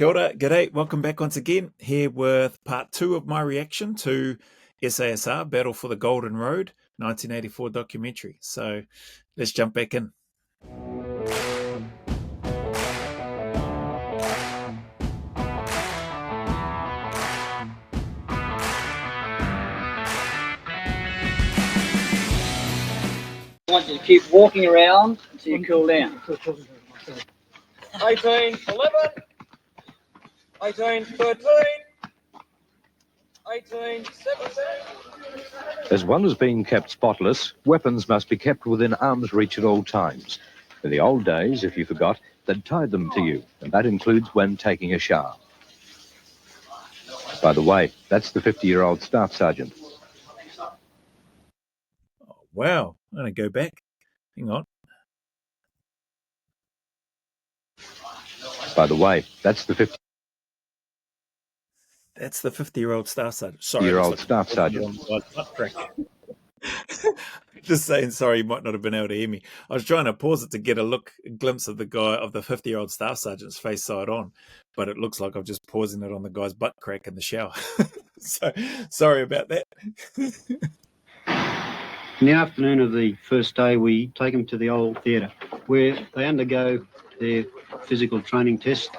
Kia ora, g'day, welcome back once again, here with part 2 of my reaction to SASR, Battle for the Golden Road, 1984 documentary. So let's jump back in. I want you to keep walking around until you cool down. 18, 11, 18, 13, 18, 17. As well as being kept spotless, weapons must be kept within arm's reach at all times. In the old days, if you forgot, they'd tied them to you, and that includes when taking a shower. By the way, that's the 50-year-old staff sergeant. Oh, wow, I'm going to go back. Hang on. By the way, that's the 50. That's the 50-year-old staff sergeant. Sorry, Year-old staff sergeant. Just saying, sorry, you might not have been able to hear me. I was trying to pause it to get a glimpse of the guy, of the 50-year-old staff sergeant's face side on, but it looks like I'm just pausing it on the guy's butt crack in the shower. So, sorry about that. In the afternoon of the first day, we take them to the old theatre, where they undergo their physical training test.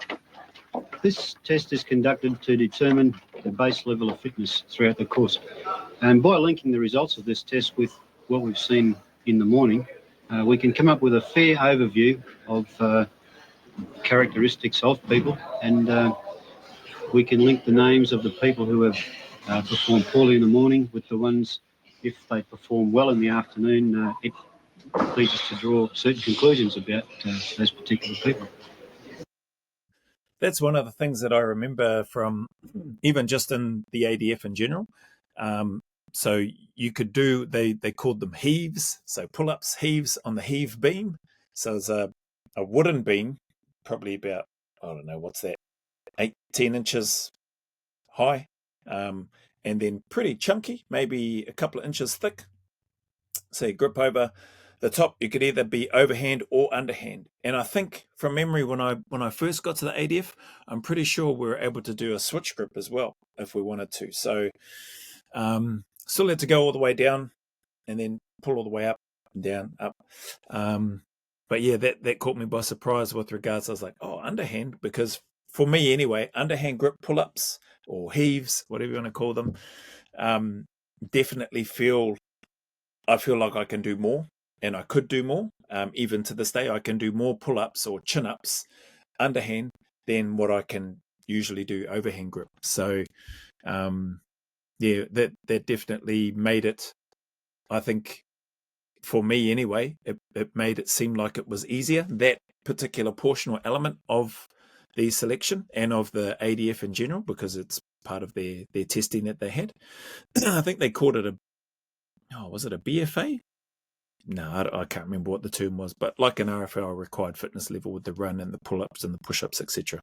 This test is conducted to determine the base level of fitness throughout the course. And by linking the results of this test with what we've seen in the morning, we can come up with a fair overview of characteristics of people, and we can link the names of the people who have performed poorly in the morning with the ones, if they perform well in the afternoon, it leads us to draw certain conclusions about those particular people. That's one of the things that I remember from even just in the ADF in general. So you could do, they called them heaves, so pull-ups, heaves on the heave beam. So it's a wooden beam, probably about, I don't know, what's that, 18 inches high, and then pretty chunky, maybe a couple of inches thick. So you grip over the top, you could either be overhand or underhand. And I think from memory, when I first got to the ADF, I'm pretty sure we were able to do a switch grip as well if we wanted to. So still had to go all the way down and then pull all the way up and down, up. But yeah, that caught me by surprise with regards. I was like, oh, underhand, because for me anyway, underhand grip pull-ups or heaves, whatever you want to call them, definitely I feel like I can do more. And I could do more. Even to this day, I can do more pull-ups or chin-ups underhand than what I can usually do overhand grip. So, yeah, that definitely made it, I think, for me anyway, it made it seem like it was easier, that particular portion or element of the selection and of the ADF in general, because it's part of their testing that they had. I think they called it was it a BFA? No, I can't remember what the term was, but like an RFL required fitness level with the run and the pull-ups and the push-ups, etc.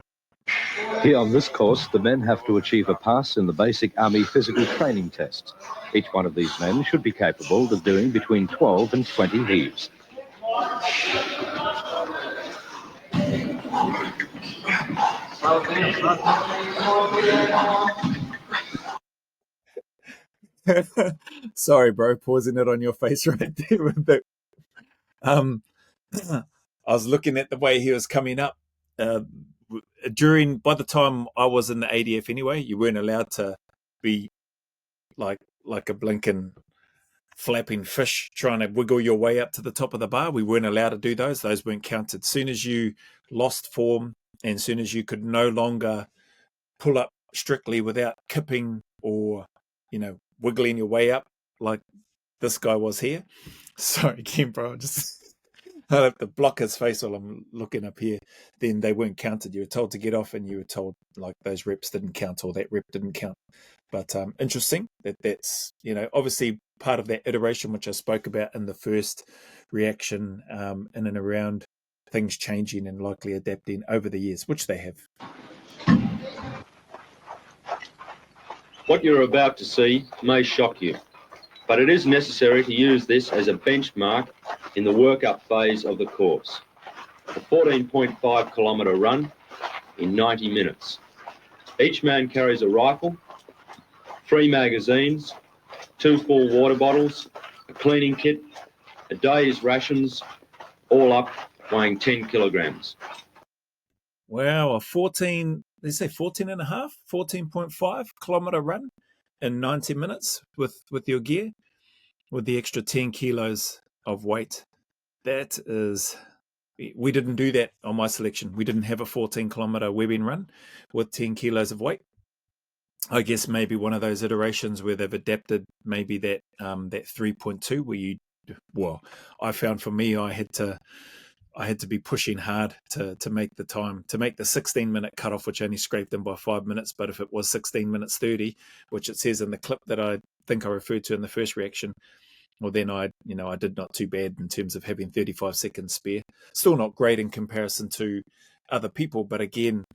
Here on this course, the men have to achieve a pass in the basic Army physical training tests. Each one of these men should be capable of doing between 12 and 20 heaves. Sorry, bro, pausing it on your face right there with it. I was looking at the way he was coming up. By the time I was in the ADF anyway, you weren't allowed to be like a blinking flapping fish trying to wiggle your way up to the top of the bar. We weren't allowed to do those. Those weren't counted. Soon as you lost form and soon as you could no longer pull up strictly without kipping or, wiggling your way up like this guy was here. Sorry, Kim, bro. I have to block his face while I'm looking up here. Then they weren't counted. You were told to get off and you were told like those reps didn't count or that rep didn't count. But interesting that's, obviously part of that iteration, which I spoke about in the first reaction, in and around things changing and likely adapting over the years, which they have. What you're about to see may shock you, but it is necessary to use this as a benchmark in the workup phase of the course. The 14.5 kilometre run in 90 minutes. Each man carries a rifle, 3 magazines, 2 full water bottles, a cleaning kit, a day's rations, all up weighing 10 kilograms. Wow, a 14, they say 14 and a half, 14.5 kilometer run in 90 minutes with your gear, with the extra 10 kilos of weight. That is, we didn't do that on my selection. We didn't have a 14-kilometer webbing run with 10 kilos of weight. I guess maybe one of those iterations where they've adapted maybe that 3.2 where I found for me I had to be pushing hard to make the time, to make the 16-minute cutoff, which only scraped in by 5 minutes. But if it was 16 minutes 30, which it says in the clip that I think I referred to in the first reaction, well, then I did not too bad in terms of having 35 seconds spare. Still not great in comparison to other people, but again,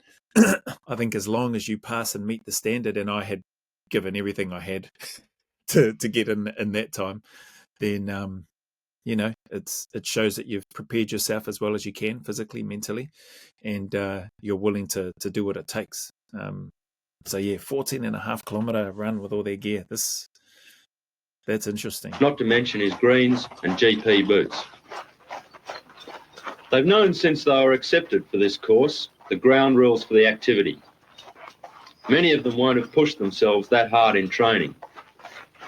I think as long as you pass and meet the standard, and I had given everything I had to get in that time, then it shows that you've prepared yourself as well as you can physically, mentally, and you're willing to do what it takes. So yeah, 14.5-kilometer run with all their gear. That's interesting. Not to mention his greens and GP boots. They've known since they were accepted for this course the ground rules for the activity. Many of them won't have pushed themselves that hard in training.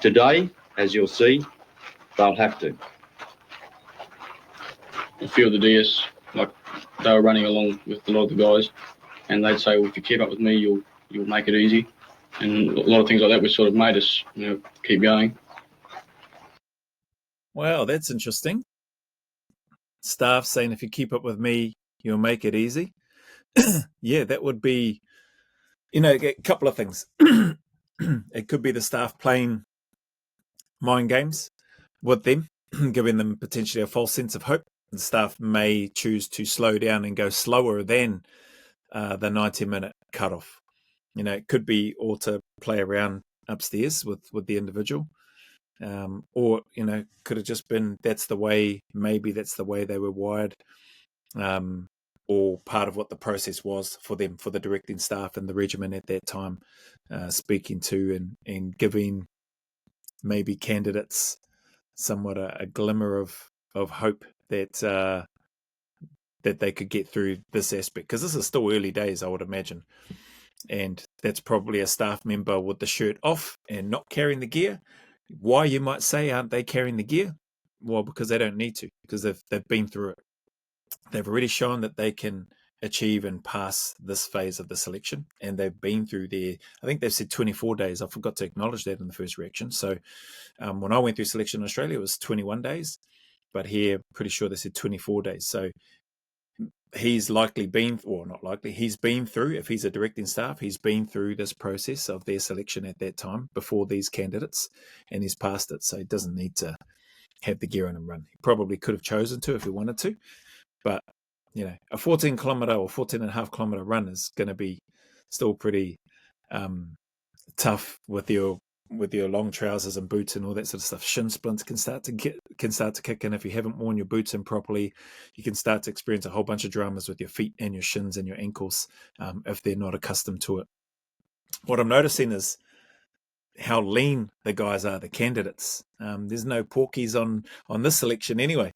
Today, as you'll see, they'll have to. A few of the DS, like they were running along with a lot of the guys, and they'd say, well, if you keep up with me, you'll make it easy. And a lot of things like that, which sort of made us, keep going. Wow, that's interesting. Staff saying, if you keep up with me, you'll make it easy. Yeah, that would be, a couple of things. It could be the staff playing mind games with them, giving them potentially a false sense of hope. The staff may choose to slow down and go slower than the 90-minute cutoff. It could be all to play around upstairs with the individual. Or could have just been maybe that's the way they were wired, or part of what the process was for them, for the directing staff and the regiment at that time, speaking to and giving maybe candidates somewhat a glimmer of hope that they could get through this aspect, because this is still early days, I would imagine. And that's probably a staff member with the shirt off and not carrying the gear. Why, you might say, aren't they carrying the gear? Well, because they don't need to, because they've been through it. They've already shown that they can achieve and pass this phase of the selection, and they've been through I think they've said 24 days. I forgot to acknowledge that in the first reaction. So when I went through selection in Australia, it was 21 days, but here, pretty sure they said 24 days. So he's likely been, or not likely, he's been through, if he's a directing staff, he's been through this process of their selection at that time before these candidates, and he's passed it. So he doesn't need to have the gear on and run. He probably could have chosen to if he wanted to, but a 14-kilometer or 14.5-kilometer run is going to be still pretty tough with your long trousers and boots and all that sort of stuff. Shin splints can start to kick in if you haven't worn your boots in properly. You can start to experience a whole bunch of dramas with your feet and your shins and your ankles if they're not accustomed to it. What I'm noticing is how lean the guys are, the candidates. There's no porkies on this selection anyway.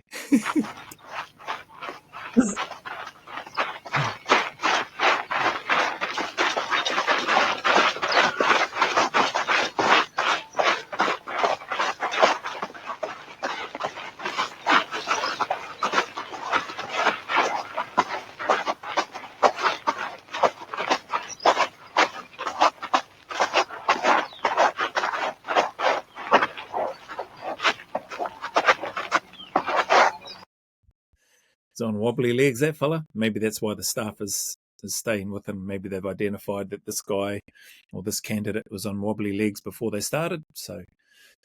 On wobbly legs, that fella. Maybe that's why the staff is staying with him. Maybe they've identified that this guy or this candidate was on wobbly legs before they started. So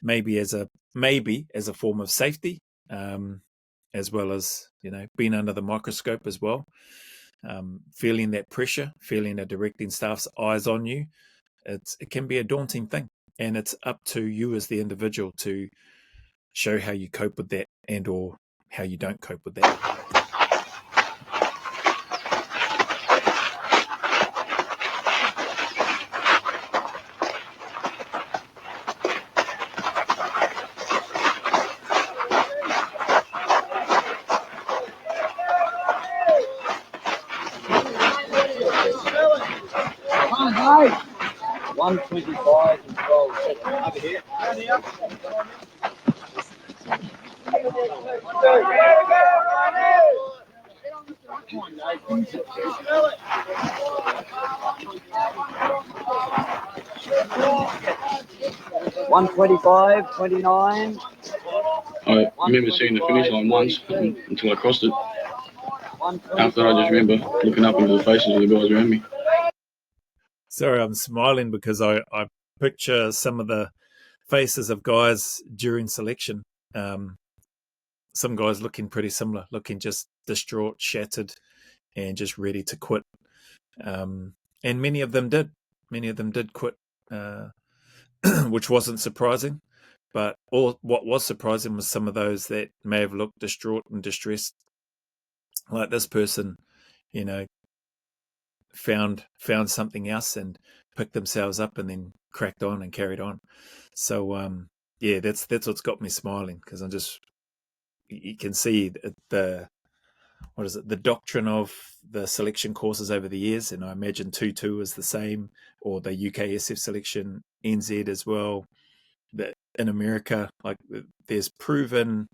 maybe as a form of safety, as well as being under the microscope as well, feeling that pressure, feeling a directing staff's eyes on you. It can be a daunting thing, and it's up to you as the individual to show how you cope with that and or how you don't cope with that. 125 and 12 seconds. Over here. 125, 29. I remember seeing the finish line once until I crossed it. After that, I just remember looking up into the faces of the guys around me. Sorry, I'm smiling because I picture some of the faces of guys during selection. Some guys looking pretty similar, looking just distraught, shattered, and just ready to quit. And many of them did. Many of them did quit, which wasn't surprising. But what was surprising was some of those that may have looked distraught and distressed, like this person, you know, found something else and picked themselves up and then cracked on and carried on. So yeah, that's what's got me smiling, because I'm just, you can see the doctrine of the selection courses over the years, and I imagine 2-2 is the same, or the UKSF selection, NZ as well. That in America, like, there's proven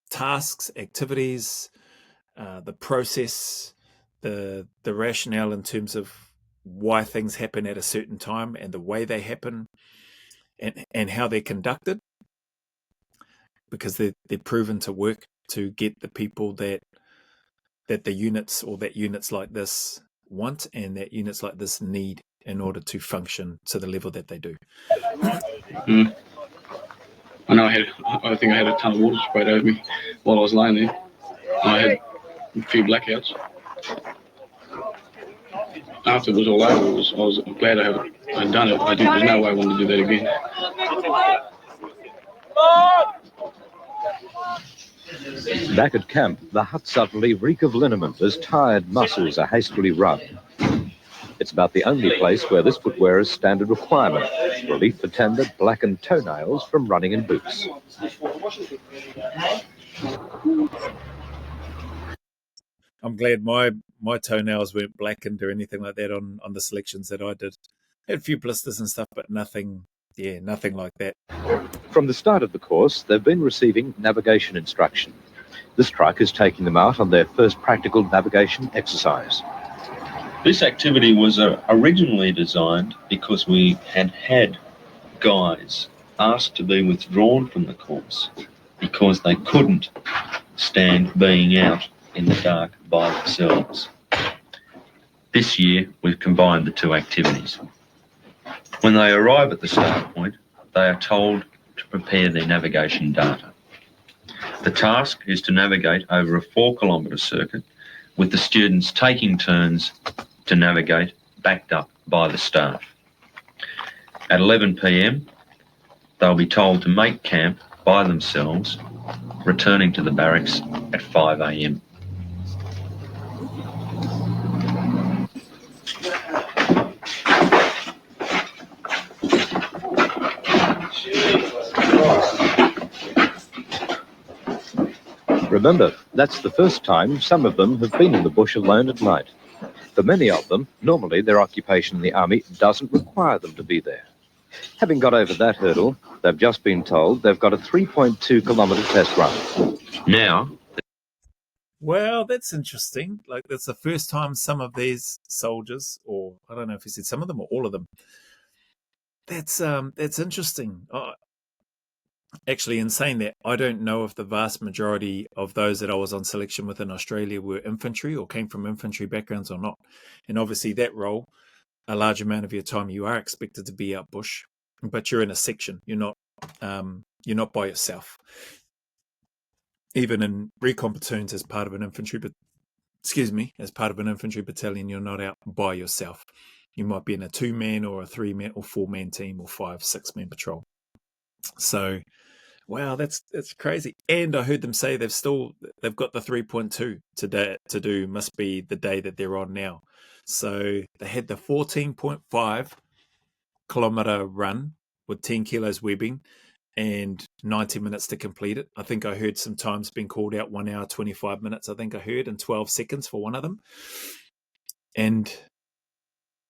tasks, activities, the process, the rationale in terms of why things happen at a certain time and the way they happen, and how they're conducted, because they're proven to work to get the people that the units, or that units like this want, and that units like this need in order to function to the level that they do. I know I think I had a ton of water sprayed over me while I was laying there. I had a few blackouts. After it was all over, I was glad I had done it. There's no way I wanted to do that again. Back at camp, the huts suddenly reek of liniment as tired muscles are hastily rubbed. It's about the only place where this footwear is standard requirement, relief for tender, blackened toenails from running in boots. I'm glad my toenails weren't blackened or anything like that on the selections that I did. Had a few blisters and stuff, but nothing like that. From the start of the course, they've been receiving navigation instruction. This truck is taking them out on their first practical navigation exercise. This activity was originally designed because we had guys asked to be withdrawn from the course because they couldn't stand being out in the dark by themselves. This year, we've combined the two activities. When they arrive at the start point, they are told to prepare their navigation data. The task is to navigate over a 4-kilometre circuit, with the students taking turns to navigate, backed up by the staff. At 11 p.m, they'll be told to make camp by themselves, returning to the barracks at 5 a.m. Remember, that's the first time some of them have been in the bush alone at night. For many of them, normally their occupation in the army doesn't require them to be there. Having got over that hurdle, they've just been told they've got a 3.2-kilometre test run. Now, Well, that's interesting. Like, that's the first time some of these soldiers, or I don't know if he said some of them or all of them. That's interesting. Actually, in saying that, I don't know if the vast majority of those that I was on selection with in Australia were infantry or came from infantry backgrounds or not. And obviously that role, a large amount of your time you are expected to be out bush, but you're in a section. You're not by yourself. Even in recon platoons as part of an infantry, as part of an infantry battalion, you're not out by yourself. You might be in a 2-man or a 3-man or 4-man team or 5-6-man patrol. So, wow, that's crazy. And I heard them say they've got the 3.2 to do. Must be the day that they're on now. So they had the 14.5 kilometer run with 10 kilos webbing and 90 minutes to complete it. I think I heard some times being called out 1 hour, 25 minutes, I think I heard, and 12 seconds for one of them. and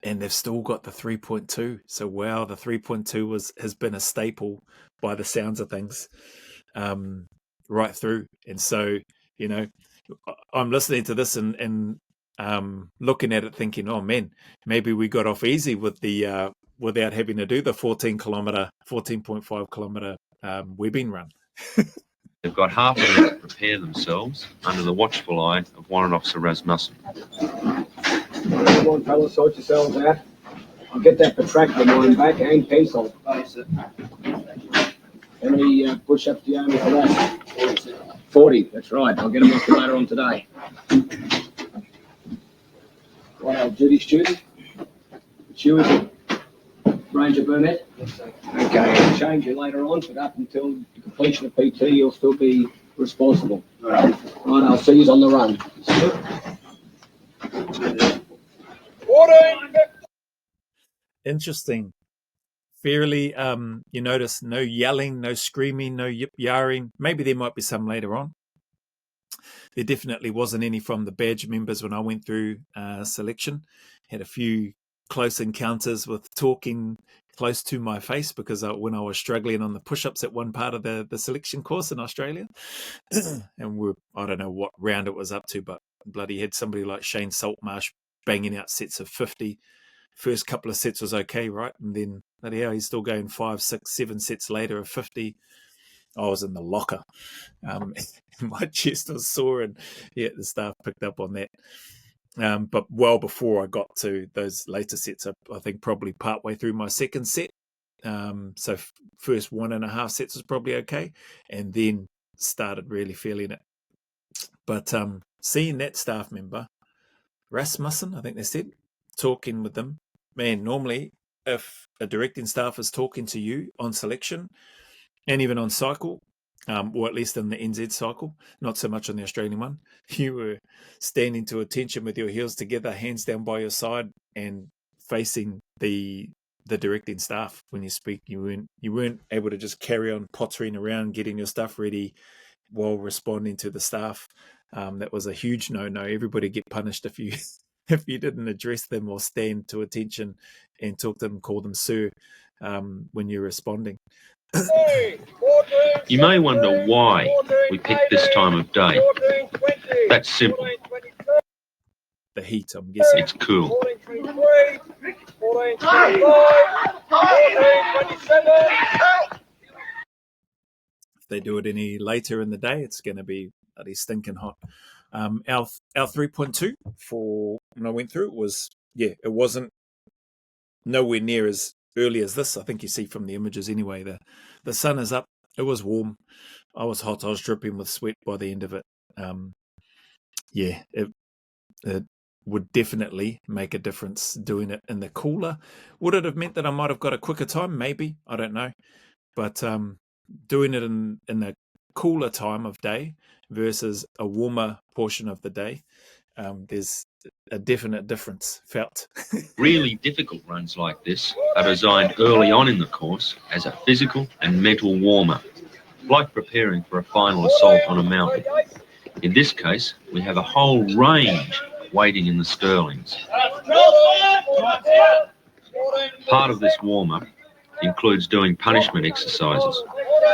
they've still got the 3.2. So wow, the 3.2 has been a staple by the sounds of things, right through. And so, you know, I'm listening to this and looking at it thinking, oh man, maybe we got off easy with the without having to do the 14.5 kilometer webbing run. They've got half an hour to prepare themselves under the watchful eye of Warrant Officer Rasmussen. Come on, fellas, sort yourselves out. I'll get that protractor line back and pencil. How many push-ups do you owe me for that? 40, that's right. I'll get them off you later on today. Right, duty student? Stewie, Ranger Burnett? Okay, I'll change you later on, but up until the completion of PT, you'll still be responsible. Right, I'll see you on the run. Interesting. Fairly, you notice no yelling, no screaming, no yip-yarring. Maybe there might be some later on. There definitely wasn't any from the badge members when I went through selection. Had a few close encounters with talking close to my face because when I was struggling on the push-ups at one part of the selection course in Australia, and I don't know what round it was up to, but bloody had somebody like Shane Saltmarsh banging out sets of 50. First couple of sets was okay, right? And then bloody hell, he's still going 5, 6, 7 sets later of 50. I was in the locker. My chest was sore, and yeah, the staff picked up on that. But well before I got to those later sets, I think probably partway through my second set. So first 1.5 sets was probably okay, and then started really feeling it. But seeing that staff member, Rasmussen, I think they said, talking with them, man, normally if a directing staff is talking to you on selection and even on cycle, or at least in the NZ cycle, not so much on the Australian one, you were standing to attention with your heels together, hands down by your side, and facing the directing staff when you speak. You weren't able to just carry on pottering around, getting your stuff ready while responding to the staff. That was a huge no-no. Everybody get punished if you if you didn't address them or stand to attention and talk to them, call them sir, when you're responding. You may wonder why we picked this time of day. That's simple. The heat, I'm guessing. It's cool. If they do it any later in the day, it's going to be bloody stinking hot. Our 3.2 for when I went through it was, it wasn't nowhere near as early as this. I think you see from the images anyway. The sun is up. It was warm. I was hot. I was dripping with sweat by the end of it. It would definitely make a difference doing it in the cooler. Would it have meant that I might have got a quicker time? Maybe. I don't know. But doing it in the cooler time of day versus a warmer portion of the day, there's a definite difference felt. Really difficult runs like this are designed early on in the course as a physical and mental warm-up, like preparing for a final assault on a mountain. In this case, we have a whole range waiting in the Stirlings. Part of this warm-up includes doing punishment exercises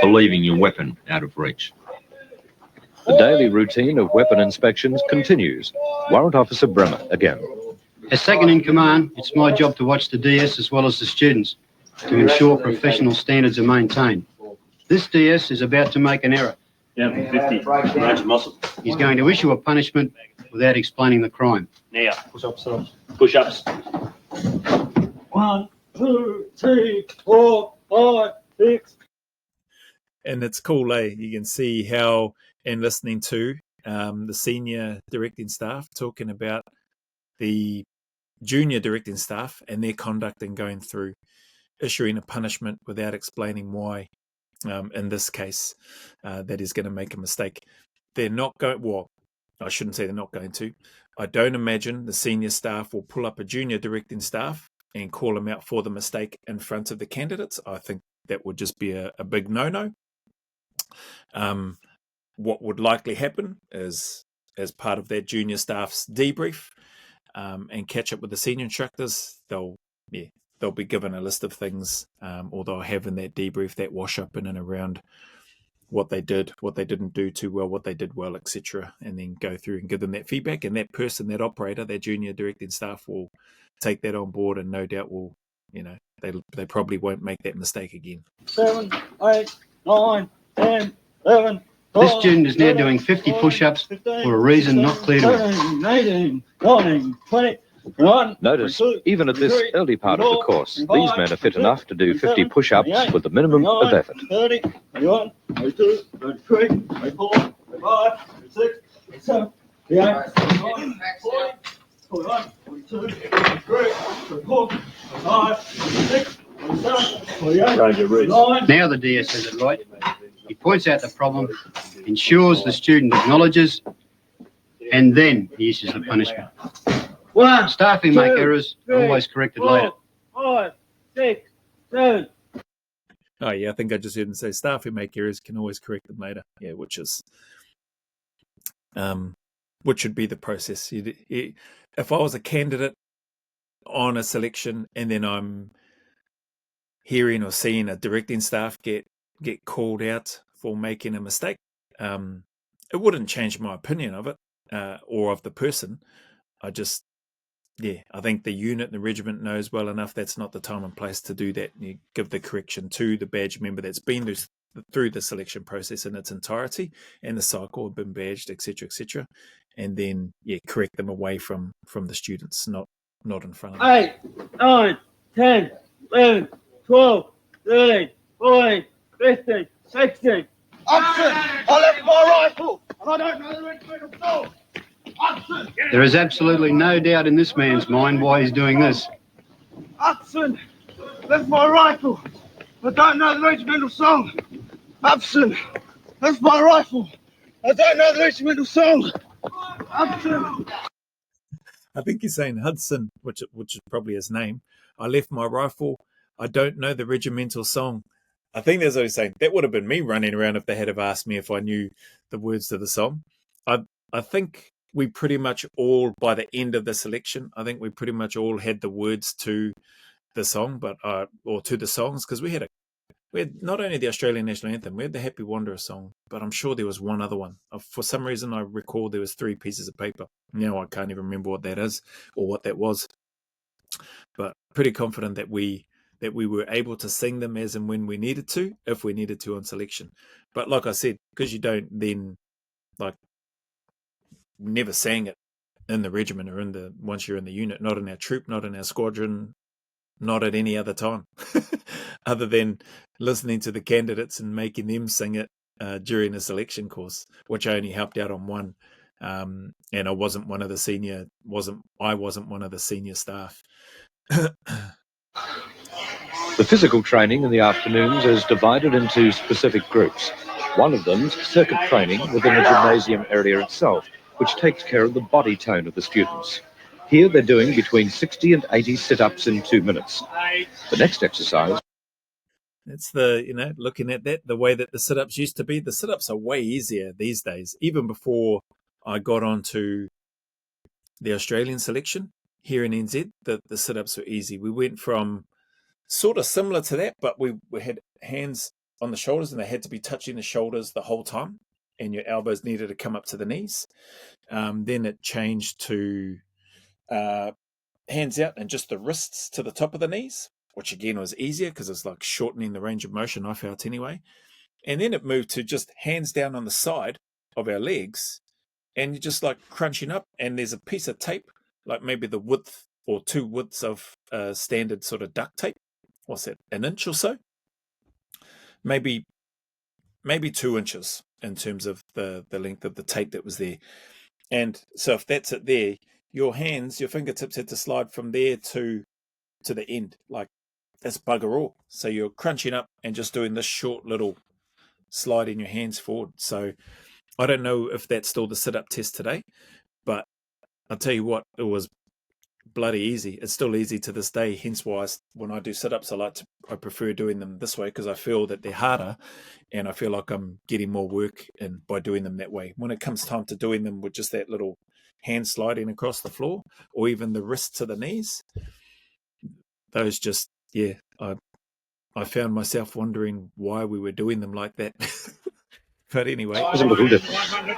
for leaving your weapon out of reach. The daily routine of weapon inspections continues. Warrant Officer Bremer again. As second in command, it's my job to watch the DS as well as the students to ensure professional standards are maintained. This DS is about to make an error. Yeah, 50. Range of muscle. He's going to issue a punishment without explaining the crime. Now, push-ups. Push-ups. 1, 2, 3, 4, 5, 6. And it's cool, eh? You can see how, and listening to the senior directing staff talking about the junior directing staff and their conduct in going through issuing a punishment without explaining why. In this case, that is going to make a mistake. They're not going, well, I shouldn't say they're not going to. I don't imagine the senior staff will pull up a junior directing staff and call them out for the mistake in front of the candidates. I think that would just be a big no-no. What would likely happen is, as part of that junior staff's debrief, and catch up with the senior instructors, they'll be given a list of things, or they'll have in that debrief, that wash up in and around what they did, what they didn't do too well, what they did well, etc., and then go through and give them that feedback. And that person, that operator, that junior directing staff will take that on board, and no doubt will, they probably won't make that mistake again. 7, 8, 9, 10, 11. This student is now doing 50 push-ups for a reason not clear to him. 17, 18, 19, 20. Notice, even at this early part of the course, these men are fit enough to do 50 push-ups with the minimum of effort. 30, 31, 32, 33, 34, 35, 36, 37, 38, 39, 40, 41, 42, 43, 44, 45, 46, 47, 48, 49. Now the DS says it right. He points out the problem, ensures the student acknowledges, and then he issues the punishment. Staff who make errors are always corrected later. 5, 6, 7. Oh yeah, I think I just heard him say staff who make errors can always correct them later. Yeah, which should be the process. If I was a candidate on a selection and then I'm hearing or seeing a directing staff get called out for making a mistake, it wouldn't change my opinion of it or of the person. I think the unit and the regiment knows well enough that's not the time and place to do that. You give the correction to the badge member that's been through the selection process in its entirety, and the cycle have been badged, etc., and then correct them away from the students, not in front of them. 8, 9, 10, 11, 12, 13, 14, 15, 16. I left my rifle, and I don't know the regiment of soul. There is absolutely no doubt in this man's mind why he's doing this. Hudson, left my rifle. I don't know the regimental song. Hudson, left my rifle. I don't know the regimental song. Hudson. I think he's saying Hudson, which is probably his name. I left my rifle. I don't know the regimental song. I think that's what he's saying. That would have been me running around if they had have asked me if I knew the words to the song. I think we pretty much all, by the end of the selection, I think we pretty much all had the words to the song, or to the songs, because we had not only the Australian National Anthem, we had the Happy Wanderer song, but I'm sure there was one other one. For some reason, I recall there was 3 pieces of paper. Now I can't even remember what that is or what that was, but pretty confident that we were able to sing them as and when we needed to, if we needed to on selection. But like I said, because you don't then never sang it in the regiment or once you're in the unit, not in our troop, not in our squadron, not at any other time, other than listening to the candidates and making them sing it during a selection course, which I only helped out on one, and I wasn't one of the senior staff. The physical training in the afternoons is divided into specific groups. One of them's circuit training within the gymnasium area itself, which takes care of the body tone of the students. Here they're doing between 60 and 80 sit-ups in 2 minutes. The next exercise... It's looking at that, the way that the sit-ups used to be. The sit-ups are way easier these days. Even before I got onto the Australian selection here in NZ, the sit-ups were easy. We went from sort of similar to that, but we had hands on the shoulders and they had to be touching the shoulders the whole time, and your elbows needed to come up to the knees. Then it changed to hands out and just the wrists to the top of the knees, which again was easier because it's like shortening the range of motion, I felt anyway. And then it moved to just hands down on the side of our legs, and you're just like crunching up, and there's a piece of tape, like maybe the width or 2 widths of standard sort of duct tape. What's that, an inch or so? Maybe 2 inches in terms of the length of the tape that was there. And so if that's it there, your fingertips had to slide from there to the end. Like, that's bugger all. So you're crunching up and just doing this short little slide in your hands forward. So I don't know if that's still the sit-up test today, but I'll tell you what, it was bloody easy. It's still easy to this day, hence why when I do sit-ups, I prefer doing them this way, because I feel that they're harder and I feel like I'm getting more work in by doing them that way. When it comes time to doing them with just that little hand sliding across the floor, or even the wrist to the knees. Those just, yeah, I found myself wondering why we were doing them like that. But anyway. It was a little different. Range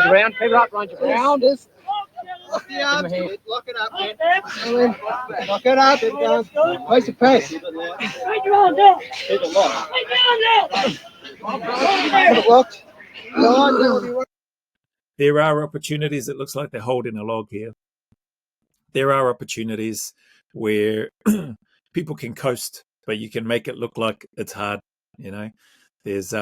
around, keep it up, range around. Lock the arms, lock it up, man. Lock it up, place the pace. Keep it locked. Keep it locked. There are opportunities, it looks like they're holding a log here. There are opportunities where people can coast, but you can make it look like it's hard, you know. There's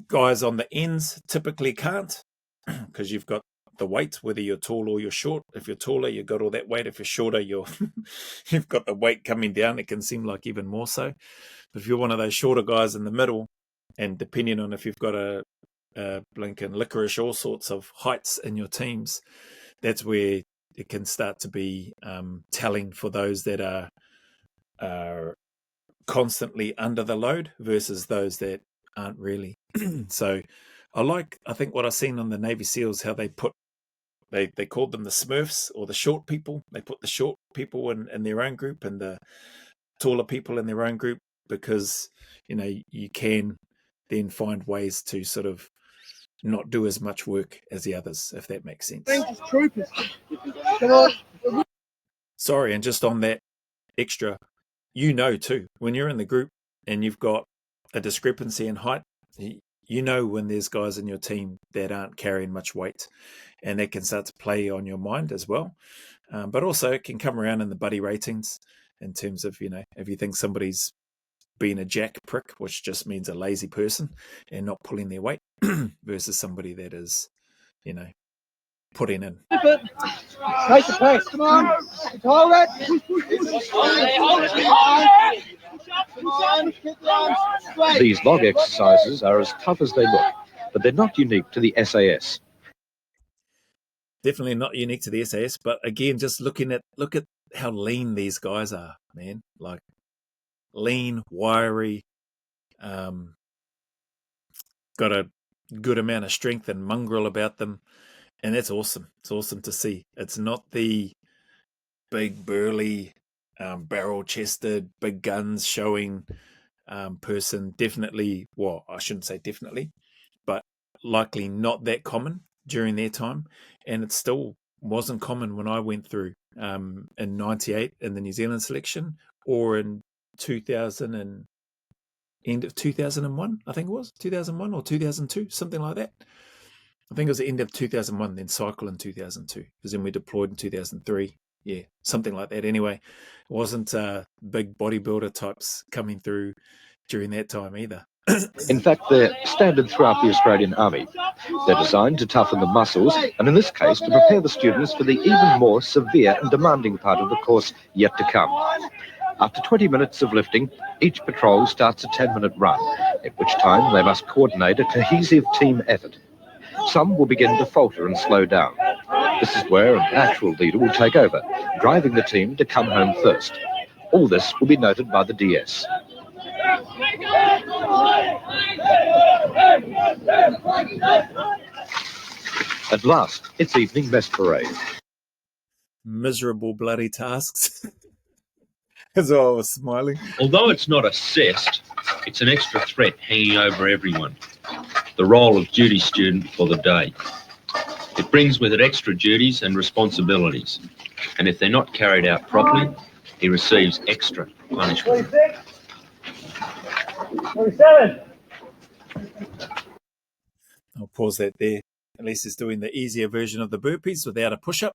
guys on the ends typically can't, because you've got the weight, whether you're tall or you're short. If you're taller, you've got all that weight. If you're shorter, you've got the weight coming down. It can seem like even more so. But if you're one of those shorter guys in the middle, and depending on if you've got a blinking licorice, all sorts of heights in your teams, that's where it can start to be telling for those that are constantly under the load versus those that aren't really. So I think what I've seen on the Navy SEALs, how they called them the Smurfs, or the short people. They put the short people in their own group and the taller people in their own group, because, you know, you can then find ways to sort of not do as much work as the others, if that makes sense. Sorry, and just on that extra, you know too, when you're in the group and you've got a discrepancy in height, you know when there's guys in your team that aren't carrying much weight, and that can start to play on your mind as well. But also it can come around in the buddy ratings, in terms of, you know, if you think somebody's being a jack prick, which just means a lazy person and not pulling their weight, versus somebody that is, you know, putting in. Take the pace, come on. Hold it. These log exercises are as tough as they look, but they're not unique to the SAS. Definitely not unique to the SAS, but again, just look at how lean these guys are, man. Like, lean, wiry, got a good amount of strength and mongrel about them, and that's awesome. It's awesome to see. It's not the big burly, barrel-chested, big guns showing person. Definitely, well, I shouldn't say definitely, but likely not that common during their time, and it still wasn't common when I went through in '98 in the New Zealand selection, or in 2000 and end of 2001, I think it was 2001 or 2002, something like that. I think it was the end of 2001, then cycle in 2002, because then we deployed in 2003. Yeah, something like that. Anyway, it wasn't big bodybuilder types coming through during that time either. In fact, they're standard throughout the Australian Army. They're designed to toughen the muscles, and in this case, to prepare the students for the even more severe and demanding part of the course yet to come. After 20 minutes of lifting, each patrol starts a 10-minute run, at which time they must coordinate a cohesive team effort. Some will begin to falter and slow down. This is where an actual leader will take over, driving the team to come home first. All this will be noted by the DS. At last, it's evening mess parade. Miserable bloody tasks. As I was smiling. Although it's not assessed, it's an extra threat hanging over everyone. The role of duty student for the day. It brings with it extra duties and responsibilities, and if they're not carried out properly, he receives extra punishment. 27. I'll pause that there. At least he's doing the easier version of the burpees without a push-up.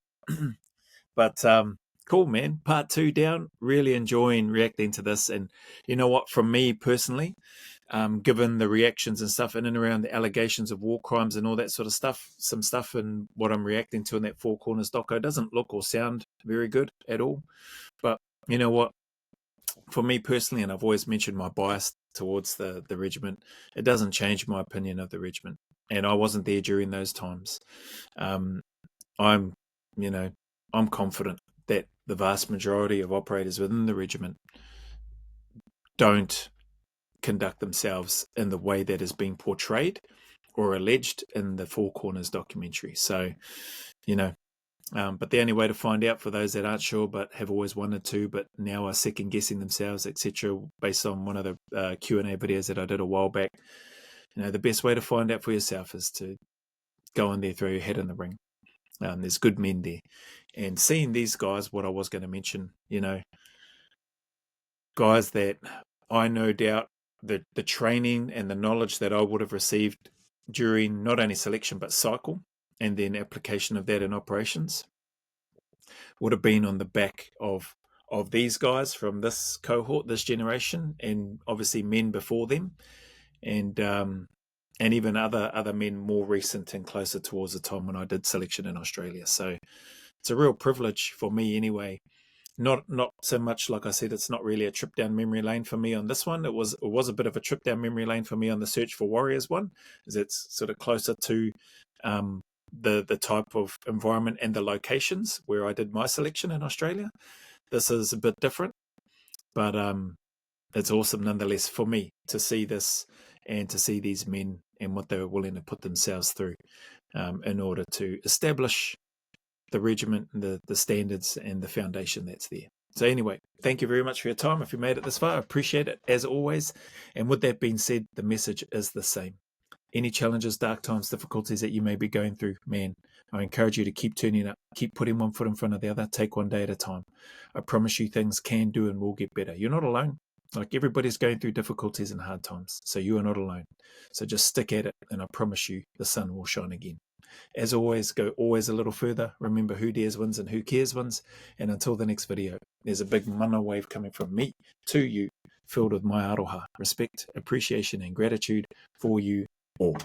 But cool, man. Part 2 down. Really enjoying reacting to this. And you know what? From me personally, given the reactions and stuff in and around the allegations of war crimes and all that sort of stuff, some stuff in what I'm reacting to in that Four Corners doco doesn't look or sound very good at all. But you know what? For me personally, and I've always mentioned my bias towards the regiment, it doesn't change my opinion of the regiment. And I wasn't there during those times. I'm confident that the vast majority of operators within the regiment don't conduct themselves in the way that is being portrayed or alleged in the Four Corners documentary. So, but the only way to find out for those that aren't sure but have always wanted to, but now are second guessing themselves, etc., based on one of the Q&A videos that I did a while back, the best way to find out for yourself is to go in there, throw your head in the ring. There's good men there. And seeing these guys, what I was going to mention, guys that I no doubt the training and the knowledge that I would have received during not only selection but cycle and then application of that in operations would have been on the back of these guys from this cohort, this generation, and obviously men before them, and even other men more recent and closer towards the time when I did selection in Australia. So it's a real privilege for me anyway. Not so much, like I said, it's not really a trip down memory lane for me on this one. It was a bit of a trip down memory lane for me on the Search for Warriors one, as it's sort of closer to the type of environment and the locations where I did my selection in Australia. This is a bit different, but it's awesome nonetheless for me to see this and to see these men and what they were willing to put themselves through in order to establish the regiment, the standards and the foundation that's there. So anyway, thank you very much for your time. If you made it this far, I appreciate it as always. And with that being said, the message is the same. Any challenges, dark times, difficulties that you may be going through, man, I encourage you to keep turning up, keep putting one foot in front of the other, take one day at a time. I promise you things can do and will get better. You're not alone. Like, everybody's going through difficulties and hard times, so you are not alone. So just stick at it, and I promise you the sun will shine again. As always, go always a little further. Remember, who dares wins and who cares wins. And until the next video, there's a big mana wave coming from me to you, filled with my aroha, respect, appreciation, and gratitude for you all.